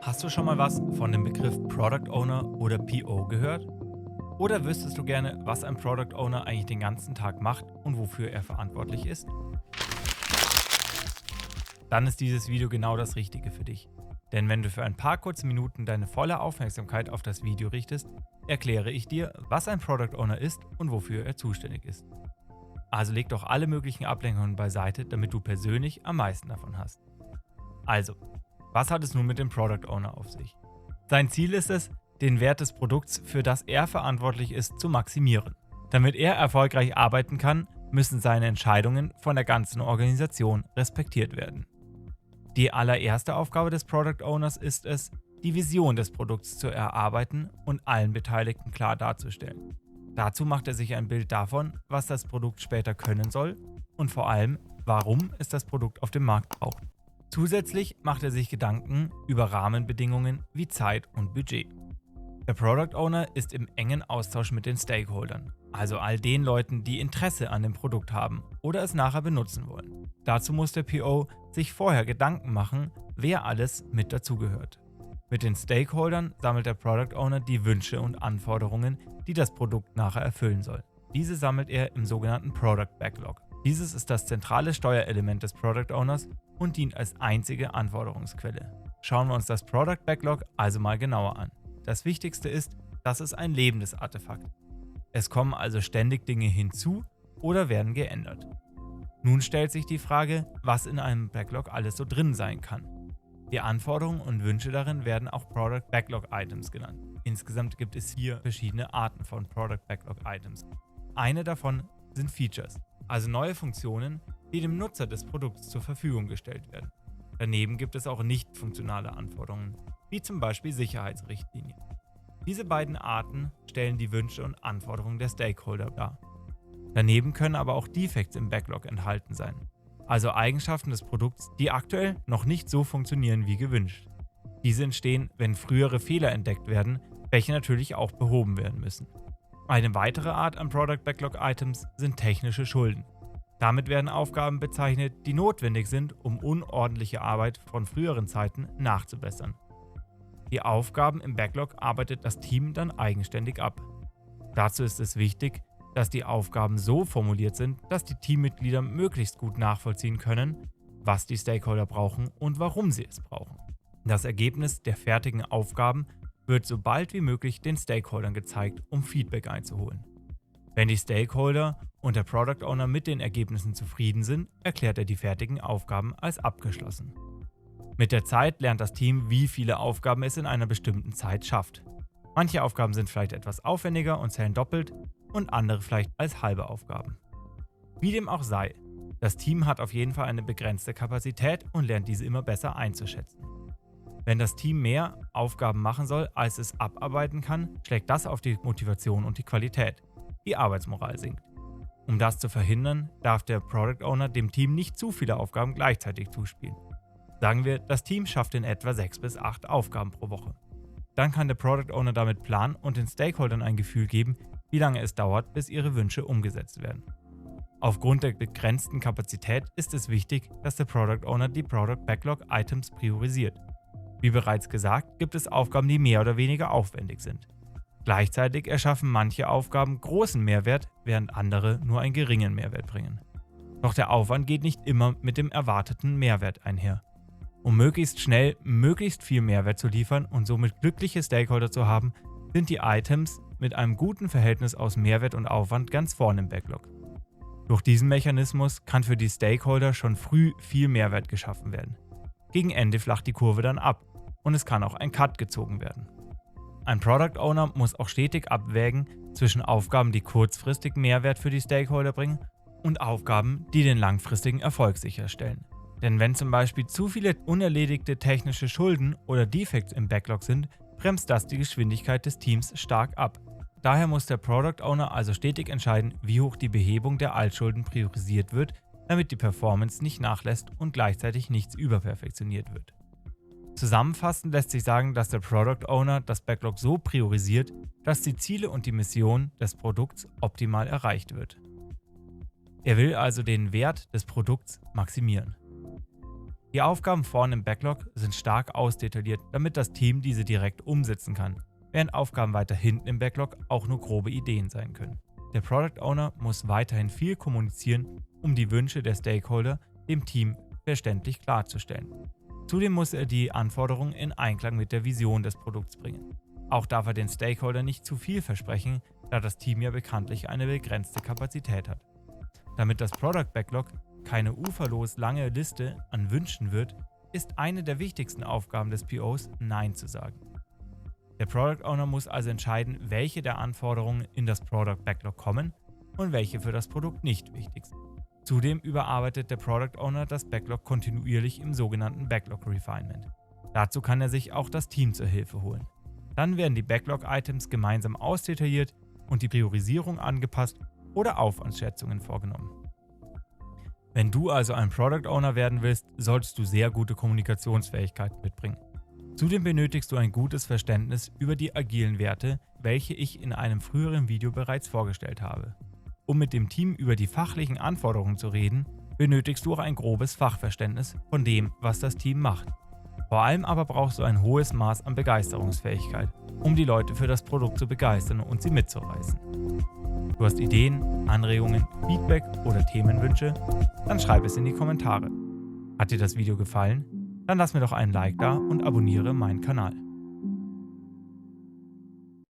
Hast du schon mal was von dem Begriff Product Owner oder PO gehört? Oder wüsstest du gerne, was ein Product Owner eigentlich den ganzen Tag macht und wofür er verantwortlich ist? Dann ist dieses Video genau das Richtige für dich. Denn wenn du für ein paar kurze Minuten deine volle Aufmerksamkeit auf das Video richtest, erkläre ich dir, was ein Product Owner ist und wofür er zuständig ist. Also leg doch alle möglichen Ablenkungen beiseite, damit du persönlich am meisten davon hast. Also, was hat es nun mit dem Product Owner auf sich? Sein Ziel ist es, den Wert des Produkts, für das er verantwortlich ist, zu maximieren. Damit er erfolgreich arbeiten kann, müssen seine Entscheidungen von der ganzen Organisation respektiert werden. Die allererste Aufgabe des Product Owners ist es, die Vision des Produkts zu erarbeiten und allen Beteiligten klar darzustellen. Dazu macht er sich ein Bild davon, was das Produkt später können soll und vor allem, warum es das Produkt auf dem Markt braucht. Zusätzlich macht er sich Gedanken über Rahmenbedingungen wie Zeit und Budget. Der Product Owner ist im engen Austausch mit den Stakeholdern, also all den Leuten, die Interesse an dem Produkt haben oder es nachher benutzen wollen. Dazu muss der PO sich vorher Gedanken machen, wer alles mit dazugehört. Mit den Stakeholdern sammelt der Product Owner die Wünsche und Anforderungen, die das Produkt nachher erfüllen soll. Diese sammelt er im sogenannten Product Backlog. Dieses ist das zentrale Steuerelement des Product Owners und dient als einzige Anforderungsquelle. Schauen wir uns das Product Backlog also mal genauer an. Das Wichtigste ist, dass es ein lebendes Artefakt. Es kommen also ständig Dinge hinzu oder werden geändert. Nun stellt sich die Frage, was in einem Backlog alles so drin sein kann. Die Anforderungen und Wünsche darin werden auch Product Backlog Items genannt. Insgesamt gibt es 4 verschiedene Arten von Product Backlog Items. Eine davon sind Features, also neue Funktionen, die dem Nutzer des Produkts zur Verfügung gestellt werden. Daneben gibt es auch nicht funktionale Anforderungen, wie zum Beispiel Sicherheitsrichtlinien. Diese beiden Arten stellen die Wünsche und Anforderungen der Stakeholder dar. Daneben können aber auch Defects im Backlog enthalten sein, also Eigenschaften des Produkts, die aktuell noch nicht so funktionieren wie gewünscht. Diese entstehen, wenn frühere Fehler entdeckt werden, welche natürlich auch behoben werden müssen. Eine weitere Art an Product Backlog Items sind technische Schulden. Damit werden Aufgaben bezeichnet, die notwendig sind, um unordentliche Arbeit von früheren Zeiten nachzubessern. Die Aufgaben im Backlog arbeitet das Team dann eigenständig ab. Dazu ist es wichtig, dass die Aufgaben so formuliert sind, dass die Teammitglieder möglichst gut nachvollziehen können, was die Stakeholder brauchen und warum sie es brauchen. Das Ergebnis der fertigen Aufgaben wird so bald wie möglich den Stakeholdern gezeigt, um Feedback einzuholen. Wenn die Stakeholder und der Product Owner mit den Ergebnissen zufrieden sind, erklärt er die fertigen Aufgaben als abgeschlossen. Mit der Zeit lernt das Team, wie viele Aufgaben es in einer bestimmten Zeit schafft. Manche Aufgaben sind vielleicht etwas aufwendiger und zählen doppelt und andere vielleicht als halbe Aufgaben. Wie dem auch sei, das Team hat auf jeden Fall eine begrenzte Kapazität und lernt diese immer besser einzuschätzen. Wenn das Team mehr Aufgaben machen soll, als es abarbeiten kann, schlägt das auf die Motivation und die Qualität. Die Arbeitsmoral sinkt. Um das zu verhindern, darf der Product Owner dem Team nicht zu viele Aufgaben gleichzeitig zuspielen. Sagen wir, das Team schafft in etwa 6 bis 8 Aufgaben pro Woche. Dann kann der Product Owner damit planen und den Stakeholdern ein Gefühl geben, wie lange es dauert, bis ihre Wünsche umgesetzt werden. Aufgrund der begrenzten Kapazität ist es wichtig, dass der Product Owner die Product Backlog Items priorisiert. Wie bereits gesagt, gibt es Aufgaben, die mehr oder weniger aufwendig sind. Gleichzeitig erschaffen manche Aufgaben großen Mehrwert, während andere nur einen geringen Mehrwert bringen. Doch der Aufwand geht nicht immer mit dem erwarteten Mehrwert einher. Um möglichst schnell möglichst viel Mehrwert zu liefern und somit glückliche Stakeholder zu haben, sind die Items mit einem guten Verhältnis aus Mehrwert und Aufwand ganz vorne im Backlog. Durch diesen Mechanismus kann für die Stakeholder schon früh viel Mehrwert geschaffen werden. Gegen Ende flacht die Kurve dann ab und es kann auch ein Cut gezogen werden. Ein Product Owner muss auch stetig abwägen zwischen Aufgaben, die kurzfristig Mehrwert für die Stakeholder bringen und Aufgaben, die den langfristigen Erfolg sicherstellen. Denn wenn zum Beispiel zu viele unerledigte technische Schulden oder Defects im Backlog sind, bremst das die Geschwindigkeit des Teams stark ab. Daher muss der Product Owner also stetig entscheiden, wie hoch die Behebung der Altschulden priorisiert wird, damit die Performance nicht nachlässt und gleichzeitig nichts überperfektioniert wird. Zusammenfassend lässt sich sagen, dass der Product Owner das Backlog so priorisiert, dass die Ziele und die Mission des Produkts optimal erreicht wird. Er will also den Wert des Produkts maximieren. Die Aufgaben vorne im Backlog sind stark ausdetailliert, damit das Team diese direkt umsetzen kann, während Aufgaben weiter hinten im Backlog auch nur grobe Ideen sein können. Der Product Owner muss weiterhin viel kommunizieren, um die Wünsche der Stakeholder dem Team verständlich klarzustellen. Zudem muss er die Anforderungen in Einklang mit der Vision des Produkts bringen. Auch darf er den Stakeholder nicht zu viel versprechen, da das Team ja bekanntlich eine begrenzte Kapazität hat. Damit das Product Backlog keine uferlos lange Liste an Wünschen wird, ist eine der wichtigsten Aufgaben des POs, Nein zu sagen. Der Product Owner muss also entscheiden, welche der Anforderungen in das Product Backlog kommen und welche für das Produkt nicht wichtig sind. Zudem überarbeitet der Product Owner das Backlog kontinuierlich im sogenannten Backlog Refinement. Dazu kann er sich auch das Team zur Hilfe holen. Dann werden die Backlog-Items gemeinsam ausdetailliert und die Priorisierung angepasst oder Aufwandsschätzungen vorgenommen. Wenn du also ein Product Owner werden willst, solltest du sehr gute Kommunikationsfähigkeiten mitbringen. Zudem benötigst du ein gutes Verständnis über die agilen Werte, welche ich in einem früheren Video bereits vorgestellt habe. Um mit dem Team über die fachlichen Anforderungen zu reden, benötigst du auch ein grobes Fachverständnis von dem, was das Team macht. Vor allem aber brauchst du ein hohes Maß an Begeisterungsfähigkeit, um die Leute für das Produkt zu begeistern und sie mitzureißen. Du hast Ideen, Anregungen, Feedback oder Themenwünsche? Dann schreib es in die Kommentare. Hat dir das Video gefallen? Dann lass mir doch einen Like da und abonniere meinen Kanal.